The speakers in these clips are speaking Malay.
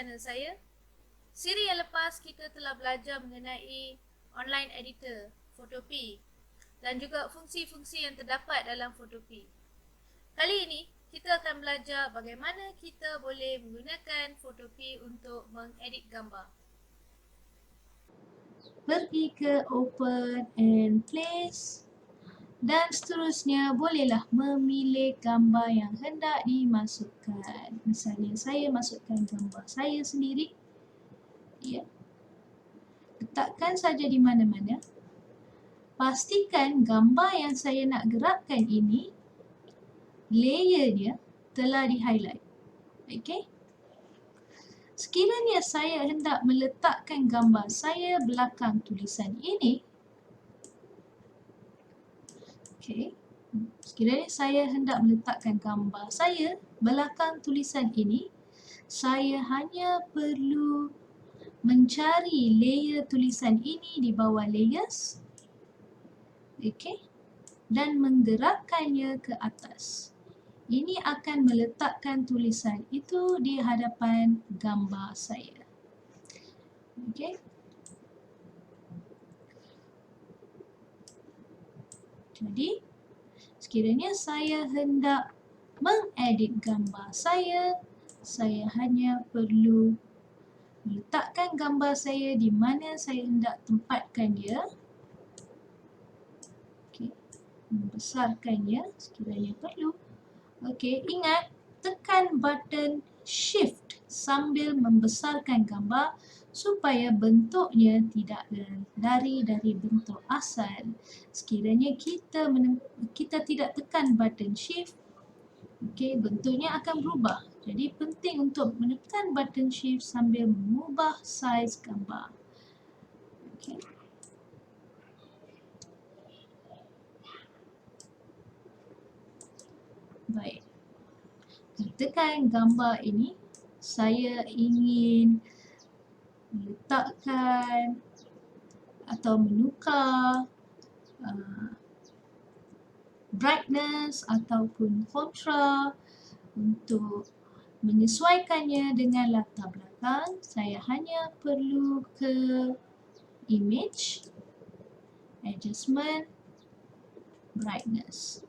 channel saya. Siri yang lepas kita telah belajar mengenai online editor, Photopea dan juga fungsi-fungsi yang terdapat dalam Photopea. Kali ini kita akan belajar bagaimana kita boleh menggunakan Photopea untuk mengedit gambar. Pergi ke open and place dan seterusnya bolehlah memilih gambar yang hendak dimasukkan. Misalnya saya masukkan gambar saya sendiri. Ya. Letakkan saja di mana-mana. Pastikan gambar yang saya nak gerakkan ini, layer dia telah di-highlight. Okey? Sekiranya saya hendak meletakkan gambar saya belakang tulisan ini, okey. Sekiranya saya hendak meletakkan gambar saya belakang tulisan ini, saya hanya perlu mencari layer tulisan ini di bawah layers, okey, dan menggerakkannya ke atas. Ini akan meletakkan tulisan itu di hadapan gambar saya. Okey. Jadi, sekiranya saya hendak mengedit gambar saya hanya perlu meletakkan gambar saya di mana saya hendak tempatkan dia. Okey. Membesarkannya sekiranya perlu. Okey, ingat tekan button shift sambil membesarkan gambar supaya bentuknya tidak lari dari bentuk asal. Sekiranya kita tidak tekan button shift, okey, bentuknya akan berubah. Jadi penting untuk menekan button shift sambil mengubah saiz gambar. Okey. Baik. Tekan gambar ini, saya ingin meletakkan atau menukar brightness ataupun kontra untuk menyesuaikannya dengan latar belakang. Saya hanya perlu ke image, adjustment, brightness.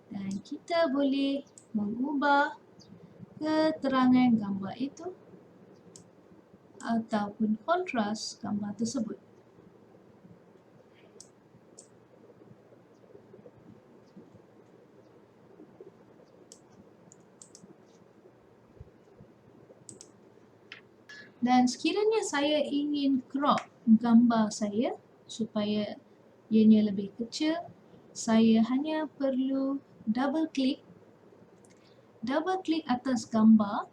Dan kita boleh mengubah keterangan gambar itu ataupun kontras gambar tersebut. Dan sekiranya saya ingin crop gambar saya supaya ianya lebih kecil, saya hanya perlu double klik atas gambar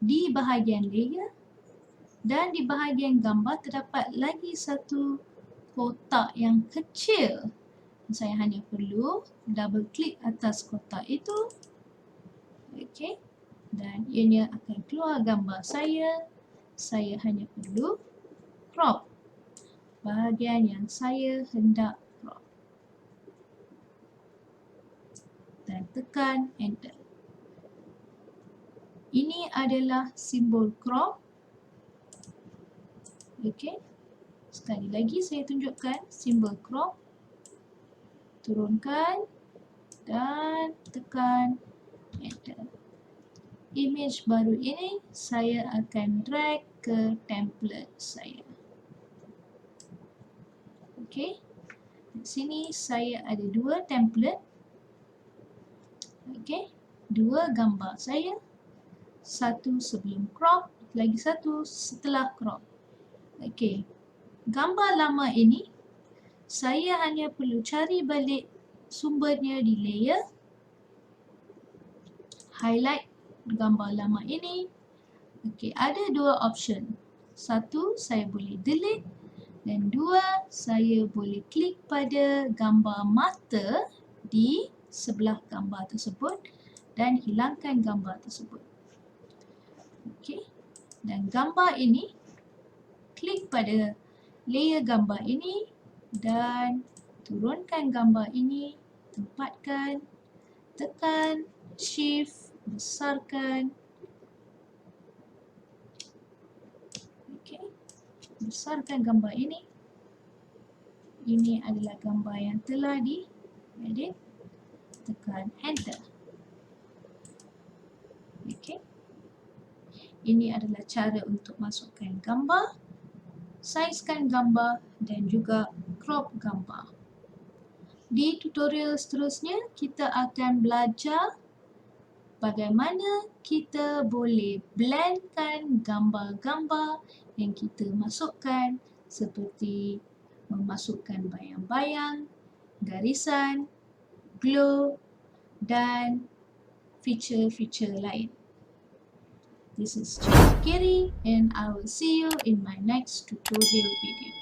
di bahagian layer, dan di bahagian gambar terdapat lagi satu kotak yang kecil. Saya hanya perlu double klik atas kotak itu. Okey. Dan ianya akan keluar gambar saya. Saya hanya perlu crop bahagian yang saya hendak crop. Dan tekan enter. Ini adalah simbol crop. Okey. Sekali lagi saya tunjukkan simbol crop. Turunkan dan tekan enter. Image baru ini saya akan drag ke template saya. Okey. Di sini saya ada dua template. Okey. Dua gambar saya. Satu sebelum crop, lagi satu setelah crop. Okey. Gambar lama ini saya hanya perlu cari balik sumbernya di layer, highlight gambar lama ini. Okey, ada dua option. Satu, saya boleh delete, dan dua, saya boleh klik pada gambar mata di sebelah gambar tersebut dan hilangkan gambar tersebut. Okey. Dan gambar ini, klik pada layer gambar ini dan turunkan gambar ini, tempatkan, tekan shift, besarkan besarkan gambar ini. Ini adalah gambar yang telah diedit. Tekan enter. Okey. Ini adalah cara untuk masukkan gambar, saizkan gambar dan juga crop gambar. Di tutorial seterusnya, kita akan belajar bagaimana kita boleh blendkan gambar-gambar yang kita masukkan seperti memasukkan bayang-bayang, garisan, glow dan feature-feature lain. This is Cikgu Giri and I will see you in my next tutorial video.